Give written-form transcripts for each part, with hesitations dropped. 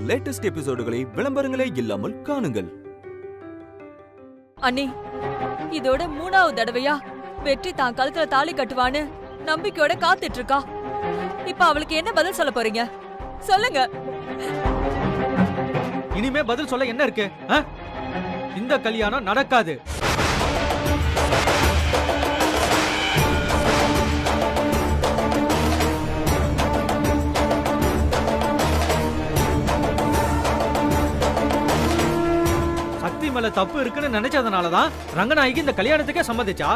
Latest எபிசோடுகளை விளம்பரங்களே இல்லாமல் காணுங்கள். அண்ணி, இதோட 3வது தடவையா வெற்றி தான் கழுத்துல தாலி கட்டுவான்னு நம்பிக்கையோட காத்துட்டு இருக்கா. இப்ப அவளுக்கு என்ன பதில் சொல்ல போறீங்க? சொல்லுங்க. இனிமே பதில் சொல்ல என்ன இருக்கு? இந்த கல்யாணம் நடக்காது. சக்தி மேல தப்பு இருக்குன்னு நினைச்சதுனாலதான் ரங்கநாயகி இந்த கல்யாணத்துக்கே சம்மதிச்சா.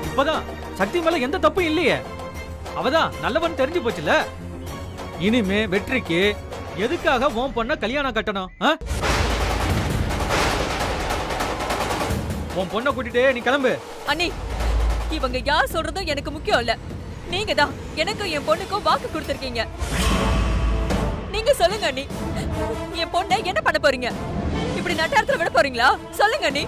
இப்பதான் சக்தி மேல எந்த தப்பு இல்லையே, அவதான் நல்லவன் தெரிஞ்சு போச்சுல. இனிமே வெற்றிக்கு எதுக்காக உன் பொண்ண கல்யாணம் கட்டணும்? உன் பொண்ண கூட்டிட்டே நீ கிளம்பு. அண்ணி, இவங்க யார் சொல்றதும் எனக்கு முக்கியம் இல்ல. நீங்க தான் எனக்கு என் பொண்ணுக்கும் வாக்கு கொடுத்திருக்கீங்க. நீங்க சொல்லுங்க அண்ணி, என் பொண்ணை என்ன பண்ண போறீங்க? இப்படி நட்டாரத்துல விட போறீங்களா? சொல்லுங்க அண்ணி.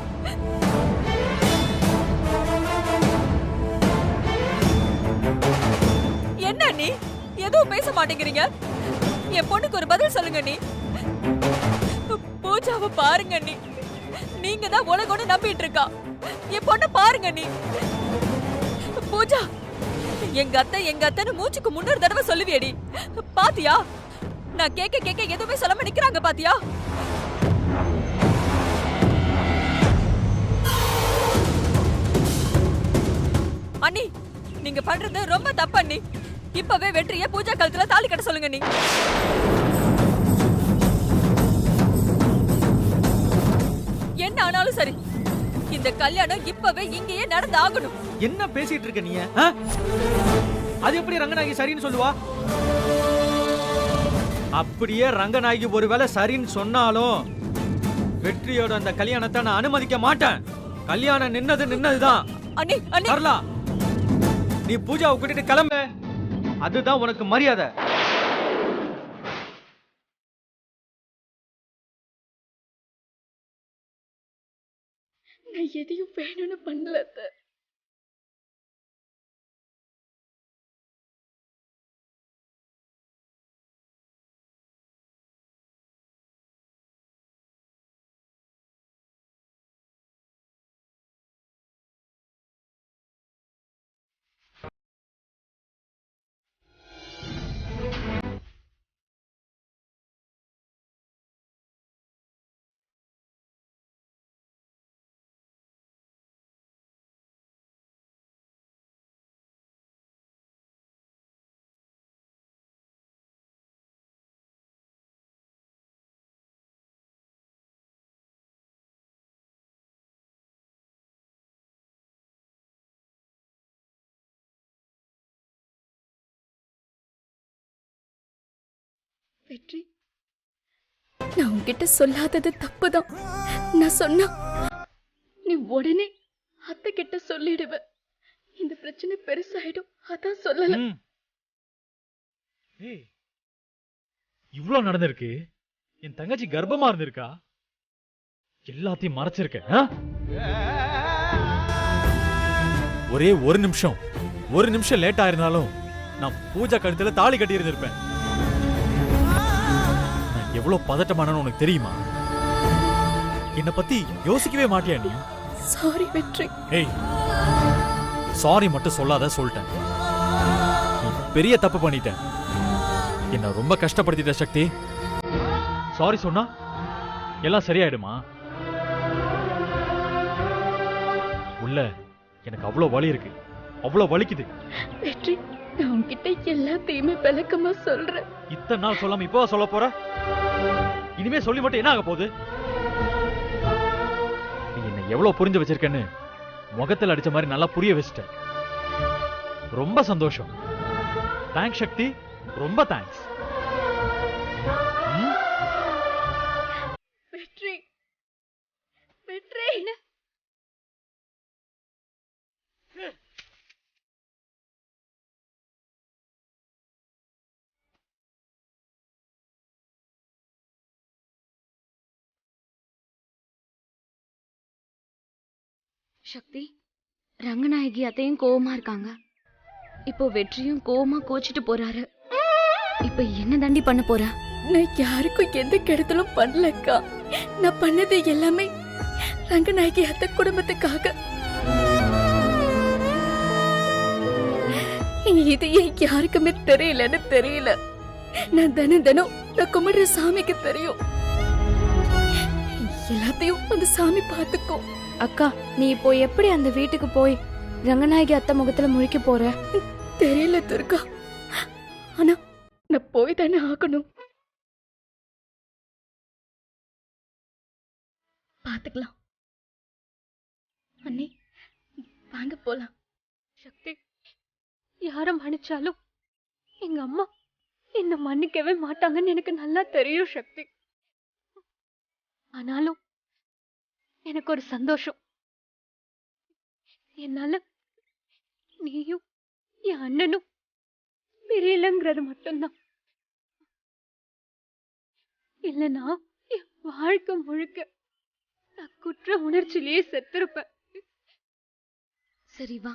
என்ன அண்ணி, எதுவும் பேச மாட்டேங்கிறீங்க? என் பொண்ணுக்கு ஒரு பதில் சொல்லுங்க அண்ணி. பூஜாவை பாருங்க அண்ணி, நீங்க தான் உலகோட நம்பிட்டு இருக்கா. என் பொண்ணை பாருங்க அண்ணி. பூஜா, எங்க அத்தைன்னு மூச்சுக்கு 300 தடவை சொல்லுவியடி. பாத்தியா? நான் கேட்க எதுவுமே சொல்லாம நிக்கிறாங்க பாத்தியா? அண்ணி, நீங்க பண்றது ரொம்ப தப்பு அண்ணி. இப்பவே வெற்றிய பூஜா கழுத்துல தாலி கட்ட சொல்லுங்க நீ. என்ன ஆனாலும் சரி, இந்த கல்யாணம் இப்பவே இங்கேயே நடந்து ஆகணும். என்ன பேசிட்டு இருக்க நீ? அது எப்படி ரங்கநாயகி சரின்னு சொல்லுவா? அப்படியே ரங்கநாயகி ஒருவேளை சரின்னு சொன்னாலும் வெற்றியோட அந்த கல்யாணத்தை நான் அனுமதிக்க மாட்டேன். கல்யாணம் நின்னதுதான். அண்ணி, அண்ணி, வரலாம். நீ பூஜாவை கூட்டிட்டு கிளம்பு. அதுதான் உனக்கு மரியாதை. நான் எதையும் வேணும்னு பண்ணல. வெற்றி, நான் உன்கிட்ட சொல்லாதது தப்புதான். நான் சொன்னா நீ உடனே அத்தை கிட்ட சொல்லிடுவ. இந்த பிரச்சனை பெருசாயிடும், அதான் சொல்லல. இவ்ளோ நடந்திருக்கு. என் தங்கச்சி கர்ப்பமா இருந்திருக்கா? எல்லாத்தையும் மறைச்சிருக்க. ஒரே ஒரு நிமிஷம் லேட் ஆயிருந்தாலும் நான் பூஜா கழுத்துல தாலி கட்டி இருந்திருப்பேன். நான் எவ்வளவு பதட்டமானு உனக்கு தெரியுமா? என்ன பத்தி யோசிக்கவே மாட்டியா நீ? சாரி வெற்றி. ஏய், சாரி மட்டும் சொல்லாத, சொல்லிட்டேன். பெரிய தப்பு பண்ணிட்டேன். என்ன ரொம்ப கஷ்டப்படுத்திட்ட சக்தி. சாரி சொன்னா எல்லாம் சரியாயிடுமா? உள்ள எனக்கு அவ்வளவு வலி இருக்கு, அவ்வளவு வலிக்குது. வெற்றி, நான் உன்கிட்ட எல்லாத்தையுமே விளக்கமா சொல்றேன். இத்தனை நாள் சொல்லாம இப்போ சொல்ல போற? இனிமே சொல்லி மட்டும் என்ன ஆக போகுது? நீ என்ன எவ்வளவு புரிஞ்சு வச்சிருக்கேன்னு முகத்தில் அடிச்ச மாதிரி நல்லா புரிய வச்சிட்ட. ரொம்ப சந்தோஷம். தேங்க்ஸ் சக்தி, ரொம்ப தேங்க்ஸ். வெற்றி, வெற்றி, சக்தி, ரங்கநாயகி அத்தையும் கோவமா இருக்காங்க. இப்போ வெற்றியும் கோவமா கோச்சிட்டு போறாரு. இப்ப இப்ப என்ன தாண்டி பண்ண போற? நான் யாருக்கும் எந்த கெடுதலும் பண்ணலக்கா. நான் பண்ணது எல்லாமே ரங்கநாயகி அத்தை குடும்பத்துக்காக. இது ஏன் யாருக்குமே தெரியலன்னு தெரியல. நான் தினம் நான் கும்பிடுற சாமிக்கு தெரியும். எல்லாத்தையும் அந்த சாமி பார்த்துக்கோ. அக்கா, நீ இப்போ எப்படி அந்த வீட்டுக்கு போய் ரங்கநாயகி அத்தை முகத்துல முழிக்க போற? தெரியல துர்கா. ஆனா நான் போய் தானே ஆகணும். பாத்துக்கலாம். அண்ணே வாங்க போலாம். சக்தி, யார மன்னிச்சாலும் எங்க அம்மா என்ன மன்னிக்கவே மாட்டாங்கன்னு எனக்கு நல்லா தெரியும் சக்தி. ஆனாலும் எனக்கு ஒரு சந்தோஷம். என்னால நீயும் என் அண்ணனும் பிரியலங்கிறது மட்டும்தான். இல்லனா என் வாழ்க்கை முழுக்க நான் குற்ற உணர்ச்சியிலேயே செத்திருப்பேன். சரி வா.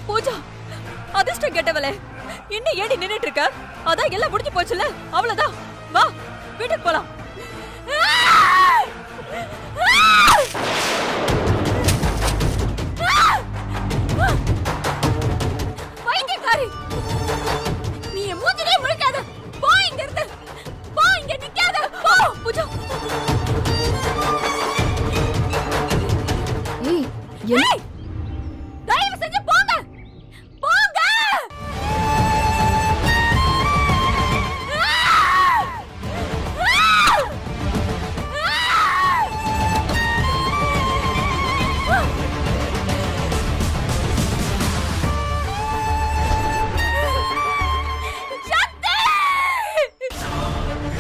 பூஜா, அதிர்ஷ்டம் கெட்டவளே, இன்னும் ஏடி நின்னுட்டு இருக்க? அதான் எல்லாம் முடிஞ்சு போச்சுல, அவ்வளவுதான். வா வீட்டுக்கு போலாம். வைத்தியக்காரி, நீ என் மூஞ்சிலே முழிக்காத. போ இங்க இருந்து. போ, இங்க நிக்காத. போ பூஜா. ஏய், தயவு செஞ்சு போங்க. போங்க.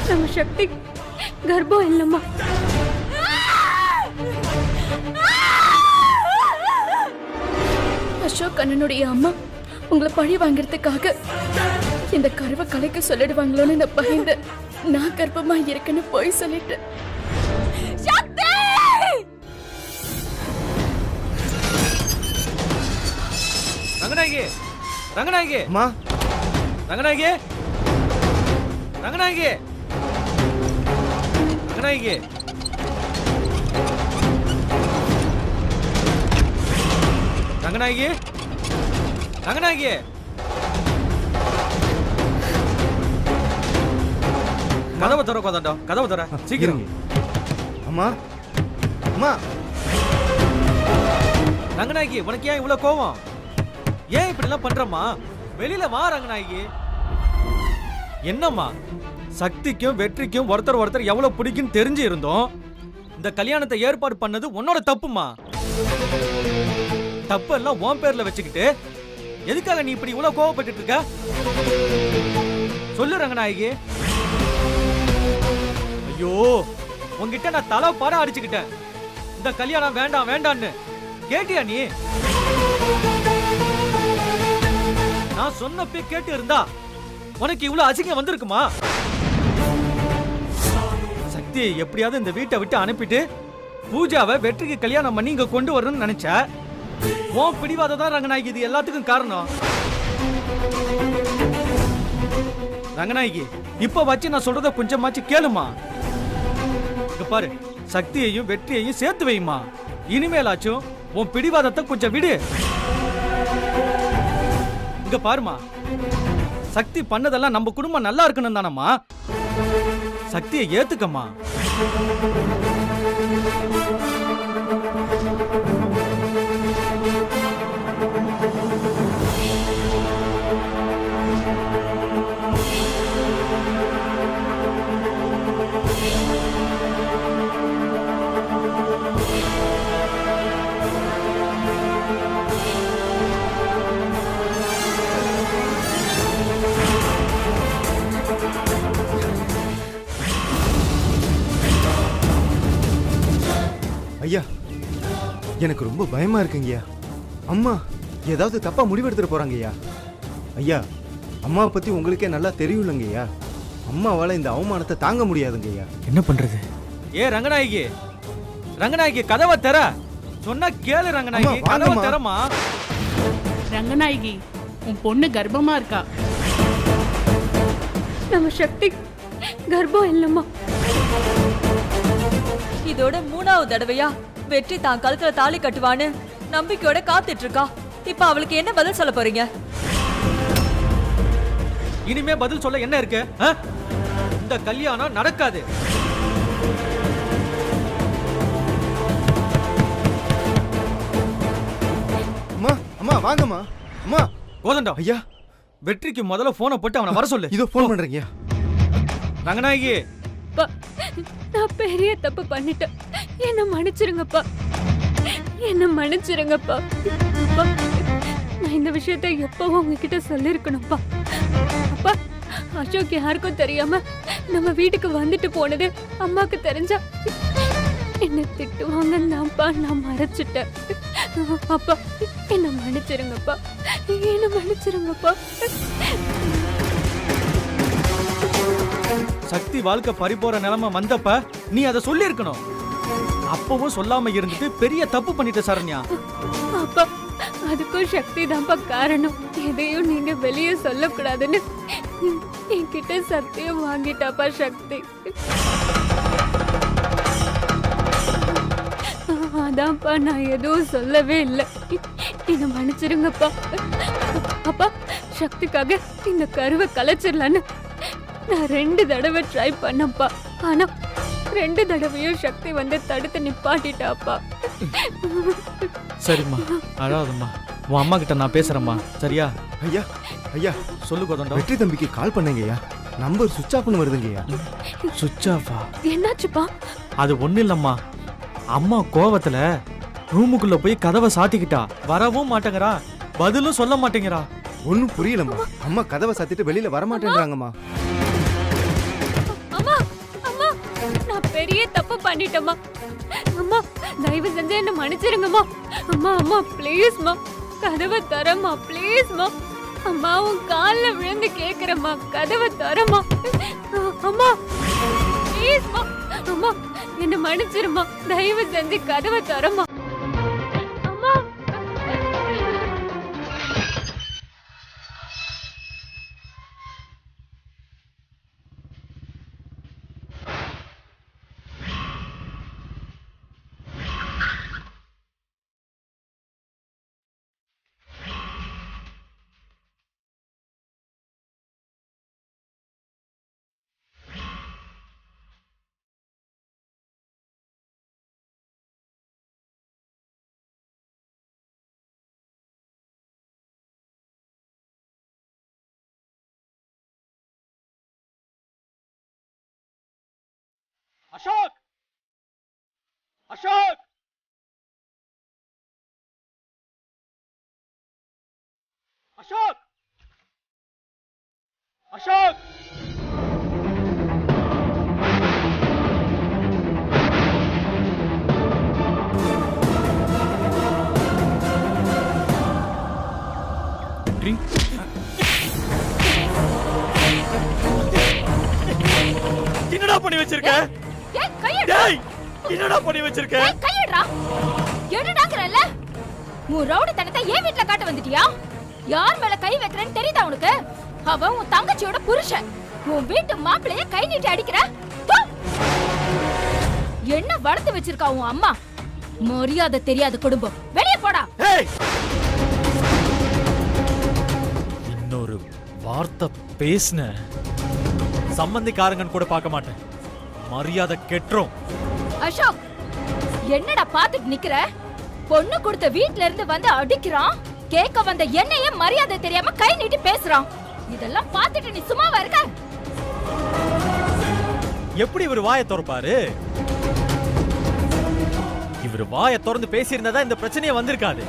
நம்ம சக்தி கர்ப்பம் இல்லம்மா. அசோக் அண்ணனுடைய அம்மா உங்களை பழி வாங்கறதுக்காக இந்த கருவை கலைக்க சொல்லிடுவாங்களோன்னு நான் பயந்து நான் கர்ப்பமா இருக்கேன்னு போய் சொல்லிட்டேன். ரங்கநாயகி, ரங்கநாயகி, அம்மா, ரங்கநாயகி, ரங்கநாயகி, ரங்கநாயகி. ரங்கநாயகி, ரங்கநாயகி. கதவை தர கோதாண்டா, கதவை தர சீக்கிரம். அம்மா, அம்மா. ரங்கநாயகி, உனக்கு ஏன் இவ்வளவு கோவம்? ஏன் இப்படி எல்லாம் பண்றம்மா? வெளியில வா ரங்கநாயகி. என்னம்மா, சக்திக்கும் வெற்றிக்கும் ஒருத்தர் எவ்வளவு பிடிக்கும் தெரிஞ்சு இருந்தோம். இந்த கல்யாணத்தை ஏற்பாடு பண்ணது உன்னோட தப்புமா. தப்பு எல்லாம் உன் பேர்ல வச்சுக்கிட்டு எதுக்காக நீ இப்படி இவ்வளவு கோவப்பட்டு இருக்க? சொல்லு ரங்கநாயகி. ஐயோ, உன்கிட்ட நான் தலை பாட அடிச்சுக்கிட்டேன். இந்த கல்யாணம் வேண்டாம் வேண்டான்னு கேட்டியா நீ? நான் சொன்னப்பே கேட்டு இருந்தா உனக்கு இவ்வளவு அசிங்கம் வந்திருக்குமா? சக்தியை எப்படியாவது இந்த வீட்டை விட்டு அனுப்பிட்டு பூஜாவை வெற்றிக்கு கல்யாணம் பண்ணி இங்க கொண்டு வரணும்னு நினைச்ச. உன் பிடிவாத தான் ரங்கநாயகி இது எல்லாத்துக்கும் காரணம். ரங்கநாயகி, இப்ப வச்சு நான் சொல்றத கொஞ்சமாச்சு கேளுமா. இங்க பாரு, சக்தியையும் வெற்றியையும் சேர்த்து வைமா. இனிமேலாச்சும் உன் பிடிவாதத்தை கொஞ்சம் விடு. இங்க பாருமா, சக்தி பண்ணதெல்லாம் நம்ம குடும்பம் நல்லா இருக்கணும் தானம்மா. சக்தியை ஏத்துக்கம்மா. ஐயா, எனக்கு ரொம்ப பயமா இருக்குங்கய்யா. அம்மா ஏதாவது தப்பா முடிவெடுத்துட்டு போறாங்க ஐயா. ஐயா, அம்மாவை பத்தி உங்களுக்கே நல்லா தெரியும்லங்க ஐயா. அம்மாவால இந்த அவமானத்தை தாங்க முடியாதுங்க ஐயா. என்ன பண்றது? ஏ ரங்கநாயகி, ரங்கநாயகி கதவை தர சொன்னா கேளு. ரங்கநாயகி அம்மா, கதவை வாங்கம்மா. தரமா. ரங்கநாயகி, உன் பொண்ணு கர்ப்பமா இருக்கா. நம்ம சக்தி கர்ப்பம் இல்லம்மா. இதோட 3வது தடவையா வெற்றி தான் கழுத்துல தாலி கட்டுவான்னு நம்பிக்கையோட காத்துட்டு இருக்கா. இப்ப அவளுக்கு என்ன பதில் சொல்ல போறீங்க? இனிமே பதில் சொல்ல என்ன இருக்கு? இந்த கல்யாணம் நடக்காது. அம்மா, அம்மா வாங்கம்மா. அம்மா. கோதண்டம் ஐயா, வெற்றிக்கு முதல்ல போனை போட்டு அவனை வர சொல்லு. இதோ போன் பண்றீங்க. ரங்கநாயகி, அப்பா, நான் பெரிய தப்பு பண்ணிட்டேன். என்ன மன்னிச்சிருங்கப்பா, என்ன மன்னிச்சிருங்கப்பா. அப்பா, நான் இந்த விஷயத்தை எப்பவும் உங்ககிட்ட சொல்லிருக்கணும்ப்பா. அப்பா, அசோக் யாருக்கும் தெரியாம நம்ம வீட்டுக்கு வந்துட்டு போனது அம்மாக்கு தெரிஞ்சா என்ன திட்டுவாங்கன்னாப்பா நான் மறைச்சிட்டேன். அப்பா, என்ன மன்னிச்சிருங்கப்பா, என்ன மன்னிச்சிருங்கப்பா. சக்தி வாழ்க்கை பறிபோற நிலைமை வந்தப்ப நீ அதை சொல்லி இருக்கணும். அப்பவும் சொல்லாம இருந்துட்டு பெரிய தப்பு பண்ணிட்ட சரண்யா. அப்பா, அதுக்கும் சக்தி தான்ப்பா காரணம். எதையும் நீங்க வெளியே சொல்லக்கூடாதுன்னு என்கிட்ட சத்தியம் வாங்கிட்டாப்பா சக்தி. அதான்ப்பா நான் எதுவும் சொல்லவே இல்லை. என்ன மன்னிச்சிருங்கப்பா. அப்பா, சக்திக்காக இந்த கருவை கலைச்சிடலான்னு நான் 2 தடவை ட்ரை பண்ணப்பா. ஆனா 2 தடவையும் சக்தி வந்து தடுத்து நிப்பாட்டிட்டாப்பா. சரிம்மா, அழாதம்மா. உன் அம்மா கிட்ட நான் பேசுறேம்மா, சரியா? ஐயா, ஐயா சொல்லு கோதண்டம். வெற்றி தம்பிக்கு கால் பண்ணேங்க ஐயா. நம்பர் சுவிட்ச் ஆஃப்னு வருதுங்க ஐயா. சுவிட்ச் ஆஃபா? என்னாச்சுப்பா? அது ஒண்ணு இல்லம்மா, அம்மா கோவத்துல ரூமுக்குள்ள போய் கதவை சாத்திக்கிட்டா. வரவும் மாட்டேங்கிறா, பதிலும் சொல்ல மாட்டேங்கிறா. ஒன்னும் புரியலம்மா. அம்மா கதவை சாத்திட்டு வெளியில வரமாட்டேன்றாங்கம்மா. அம்மா, அம்மா, நான் பெரிய தப்பு பண்ணிட்டேம்மா. அம்மா, தயவு செஞ்சு என்ன மன்னிச்சிருங்கம்மா. அம்மா, அம்மா ப்ளீஸ்மா, கதவை தரமா ப்ளீஸ்மா. அம்மா, உன் காலில் விழுந்து கேக்குறம்மா, கதவை தரமா. அம்மா ப்ளீஸ்மா, அம்மா என்ன மன்னிச்சிருமா, தயவு செஞ்சு கதவை தரமா. அம்மா. அசோக், அசோக், அசோக், அசோக். என்னடா பண்ணி வச்சிருக்க? டேய், என்னடா பண்ணி வச்சிருக்க? கையடா. எடுடாங்கறல. உன் ரவுடி தனத்தை ஏன் வீட்ல காட்ட வந்துட்டியா? யார் மேல கை வைக்கறேன்னு தெரியுதா உனக்கு? அவன் உன் தங்கச்சியோட புருஷன். உன் வீட்டு மாப்பிளைய கை நீட்டி அடிக்கற. என்ன வளர்த்து வச்சிருக்கா உன் அம்மா? மரியாதை தெரியாத குடும்பம். வெளிய போடா. ஏய், இன்னொரு வார்த்தை பேசுன சம்பந்திக்காரங்கன்னு கூட பார்க்க மாட்டேன். மரியாதை கெட்றோம். அசோக், என்னடா பாத்துட்டு நிக்கிற? பொண்ணு கொடுத்த வீட்ல இருந்து வந்து அடிக்கிறான். கேட்க வந்த என்னையே மரியாதை தெரியாம கை நீட்டி பேசுறான். இதெல்லாம் பாத்துட்டு நீ சும்மாவா இருக்க? எப்படி இவர் வாயை திறப்பாரு? இவர் வாயை திறந்து பேசியிருந்தா இந்த பிரச்சனையே வந்திருக்காது.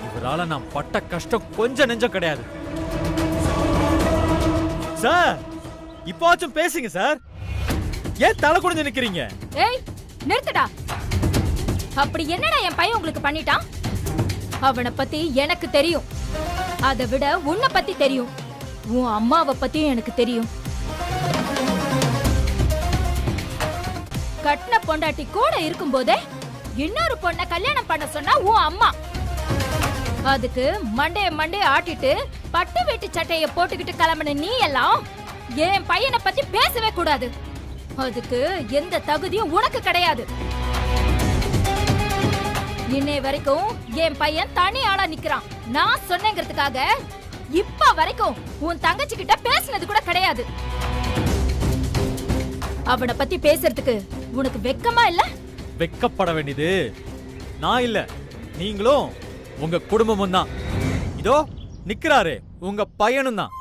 இவரால நான் பட்ட கஷ்டம் கொஞ்சம் நெஞ்சம் கிடையாது. சார், இப்போச்சும் பேசுங்க சார். ஏன் தலை குனிஞ்சு நிக்கிறீங்க? ஏய், நிறுத்துடா. அப்படி என்னடா என் பையன் உங்களுக்கு பண்ணிட்டான்? அவனை பத்தி எனக்கு தெரியும். அதை விட உன்னை பத்தி தெரியும். உன் அம்மாவை பத்தியும் எனக்கு தெரியும். கட்டின பொண்டாட்டி கூட இருக்கும் போதே இன்னொரு பொண்ணை கல்யாணம் பண்ண சொன்னா உன் அம்மா. அதுக்கு மண்டைய ஆட்டிட்டு பட்டு வீட்டு சட்டைய போட்டுக்கிட்டு கிளம்பின நீ எல்லாம் என் பையனை பத்தி பேசவே கூடாது. அதுக்கு எந்த தகுதியும் உனக்கு கிடையாது. இன்னை வரைக்கும் என் பையன் தனி ஆளா நிக்கிறான். நான் சொன்னேங்கிறதுக்காக இப்ப வரைக்கும் உன் தங்கச்சி கிட்ட பேசினது கூட கிடையாது. அவனை பத்தி பேசுறதுக்கு உனக்கு வெக்கமா இல்ல? வெக்கப்பட வேண்டியது நான் இல்ல, நீங்களும் உங்க குடும்பமும் தான். இதோ நிக்கிறாரு உங்க பையனும் தான்.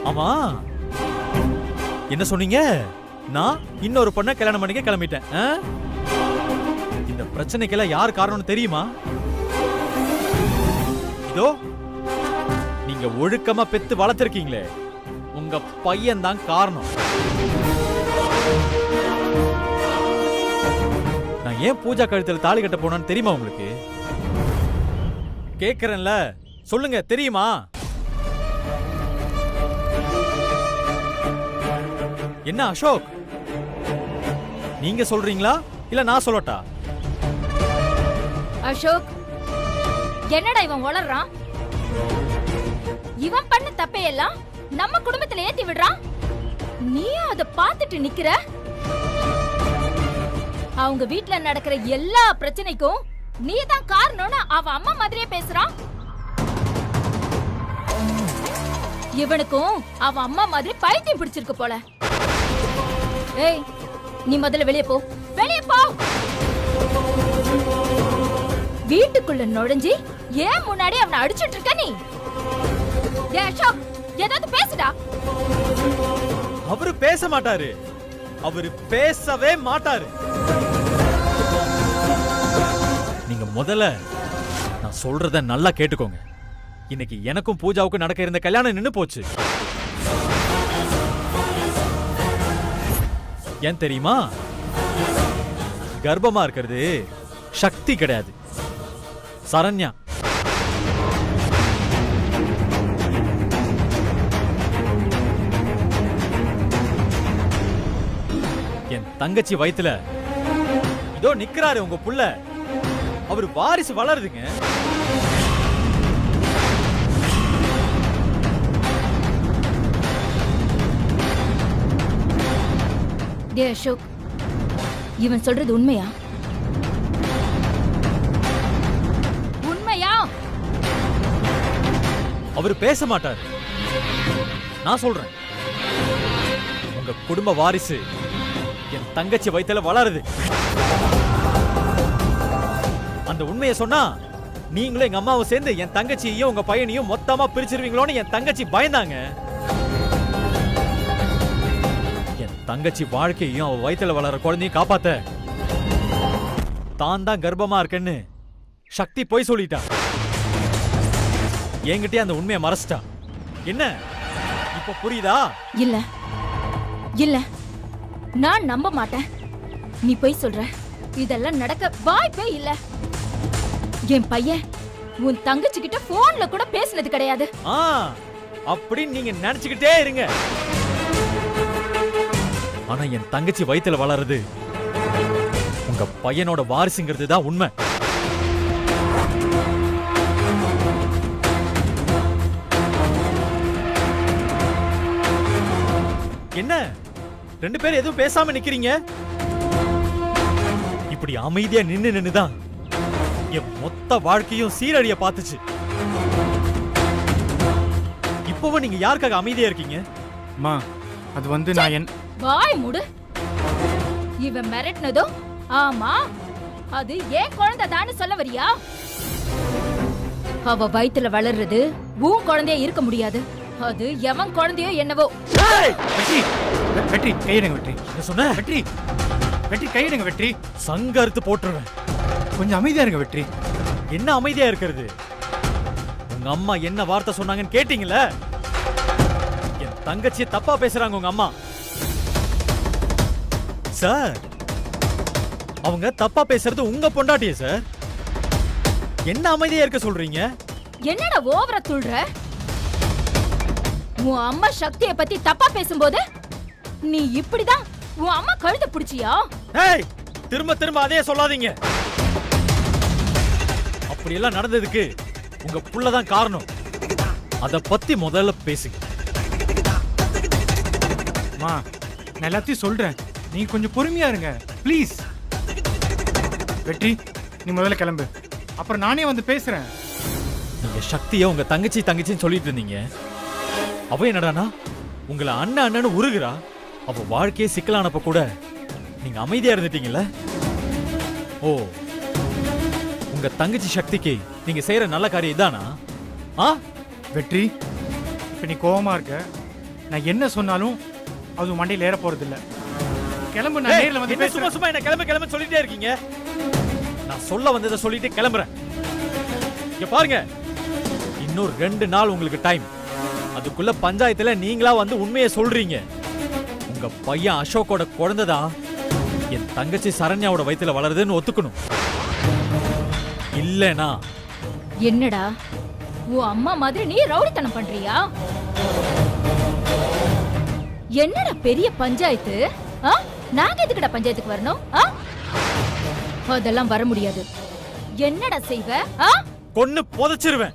ஆமா, என்ன சொன்னீங்க? நான் இன்னொரு பொண்ணை கல்யாணம் பண்ணிக்க கிளம்பிட்டேன். இந்த பிரச்சனைக்கெல்லாம் யார் காரணம்னு தெரியுமா? இதோ நீங்க ஒழுக்கமா பெத்து வளர்த்திருக்கீங்களே, உங்க பையன் தான் காரணம். நான் ஏன் பூஜா கழுத்துல தாலி கட்ட போனான்னு தெரியுமா உங்களுக்கு? கேக்குறேன்ல, சொல்லுங்க, தெரியுமா? என்ன அசோக், நீங்க சொல்றீங்களா இல்ல நான் சொல்லட்டா? அசோக், என்னடா இவன் வளர்றான்? இவன் பண்ண தப்பையெல்லாம் நம்ம குடும்பத்துல ஏத்தி விடுறான். நீயும் அதை பார்த்துட்டு நிக்கிற. அவங்க வீட்ல நடக்கிற எல்லா பிரச்சனைக்கும் நீ தான் காரணம்னு அவ அம்மா மாதிரியே பேசுறான். இவனுக்கும் அவ அம்மா மாதிரி பைத்தியம் பிடிச்சிருக்கு போல. ஏய், நீ முதல்ல வெளியே போ, வெளியே போ. வீட்டுக்குள்ள நுழைஞ்சி ஏன் முன்னாடி அவனை அடிச்சிட்டு இருக்க நீ? ஏய் அசோக், ஏதாவது பேசுடா. அவரு பேச மாட்டாரு, அவரு பேசவே மாட்டாரு. நீங்க முதல்ல நான் சொல்றத நல்லா கேட்டுக்கோங்க. இன்னைக்கு எனக்கும் பூஜாவுக்கும் நடக்க இருந்த கல்யாணம் நின்னு போச்சு. ஏன் தெரியுமா? கர்ப்பமா இருக்கிறது சக்தி கிடையாது, சரண்யா. என் தங்கச்சி வயித்துல இதோ நிக்கிறாரு உங்க புள்ள. அவரு வாரிசு வளருதுங்க. டே அசோக், இவன் சொல்றது உண்மையா? உண்மையா? அவரு பேச மாட்டாரு. நான் சொல்றேன், உங்க குடும்ப வாரிசு என் தங்கச்சி வயித்துல வளருது. அந்த உண்மையை சொன்னா நீங்களும் எங்க அம்மாவும் சேர்ந்து என் தங்கச்சியையும் உங்க பையனையும் மொத்தமா பிரிச்சிருவீங்களோன்னு என் தங்கச்சி பயந்தாங்க. என் தங்கச்சி வாழ்க்கையும் அவ வயித்துல வளர குழந்தையும் காப்பாத்த தான் தான் கர்ப்பமா இருக்கேன்னு சக்தி போய் சொல்லிட்டா. என்கிட்டயே அந்த உண்மையை மறைச்சிட்டா. என்ன இப்ப புரியுதா? இல்ல இல்ல, நான் நம்ப மாட்டேன். நீ போய் சொல்ற. இதெல்லாம் நடக்க வாய்ப்பே இல்ல. என் பையன் உன் தங்கச்சி கிட்ட போன்ல கூட பேசினது கிடையாது. அப்படின்னு நீங்க நினைச்சுக்கிட்டே இருங்க. ஆனா என் தங்கச்சி வயித்துல வளருது உங்க பையனோட வாரிசுங்கிறது தான் உண்மை. என்ன ரெண்டு பேரும் எதுவும் பேசாம நிக்கிறீங்க? இப்படி அமைதியா நின்னுதான் என் மொத்த வாழ்க்கையும் சீரழிய பார்த்துச்சு. இப்பவும் நீங்க யாருக்காக அமைதியா இருக்கீங்க? அம்மா, அது வந்து நான் என் வாய் மூடு. இவன் மிரட்டினதும் ஆமா அது ஏன் குழந்தை தான்னு சொல்ல வரியா? அவ வயித்துல வளர்றது உன் குழந்தைய இருக்க முடியாது. அது எவன் குழந்தையோ என்னவோ. வெற்றி கையிடுங்க. வெற்றி என்ன சொன்ன? வெற்றி வெற்றி கையிடுங்க. வெற்றி சங்க அறுத்து போட்டுருவேன். கொஞ்சம் அமைதியா இருங்க. வெற்றி என்ன அமைதியா இருக்கிறது? உங்க அம்மா என்ன வார்த்தை சொன்னாங்கன்னு கேட்டீங்களா? என் தங்கச்சி தப்பா பேசுறாங்க உங்க அம்மா. சார், அவங்க தப்பா பேசுறது உங்க பொண்டாட்டியே சார். என்ன அமைதியா இருக்க சொல்றீங்க? என்னடா ஓவரா துள்ற? உன் அம்மா சக்தியை பத்தி தப்பா பேசும்போது நீ இப்படிதான் உன் அம்மா கழுத்தை பிடிச்சியா? ஏய், திரும்ப திரும்ப அதே சொல்லாதீங்க. அப்படி எல்லாம் நடந்ததுக்கு உங்க புள்ளதான் காரணம். அத பத்தி முதல்ல பேசுங்க. மா, நான் எல்லாத்தையும் சொல்றேன், நீங்க கொஞ்சம் பொறுமையா இருங்க ப்ளீஸ். வெற்றி, நீ முதல்ல கிளம்பு, அப்புறம் நானே வந்து பேசுறேன். நீங்க சக்திய உங்க தங்கச்சின்னு சொல்லிட்டு இருந்தீங்க. அவ என்னடானா உங்களை அண்ணன் அண்ணன்னு உருகுறா. அவ வாழ்க்கையே சிக்கலானப்ப கூட நீங்க அமைதியா இருந்துட்டீங்கல்ல? ஓ, உங்க தங்கச்சி சக்திக்கு நீங்க செய்யற நல்ல காரியம் இதானா? வெற்றி, இப்ப நீ கோவமா இருக்க. நான் என்ன சொன்னாலும் அது மண்டையில் ஏற போறது இல்ல. கிளம்பு, நான் நேர்ல வந்து சும்மா சும்மா என்ன கிளம்ப சொல்லிட்டே இருக்கீங்க. நான் சொல்ல வந்ததை சொல்லிட்டு கிளம்புறேன். இங்க பாருங்க, இன்னொரு 2 நாள் உங்களுக்கு டைம். அதுக்குள்ள பஞ்சாயத்துல நீங்களா வந்து உண்மையை சொல்றீங்க. உங்க பையன் அசோக்கோட குழந்தைதா என் தங்கச்சி சரண்யாவோட வயித்துல வளருதுன்னு ஒத்துக்கணும். இல்லனா என்னடா உன் அம்மா மாதிரி நீ ரவுடித்தனம் பண்றியா? என்னடா பெரிய பஞ்சாயத்து? நாங்க எதுக்குடா பஞ்சாயத்துக்கு வரணும்? அதெல்லாம் வர முடியாது. என்னடா செய்வ? கொன்னு புதைச்சிருவேன்.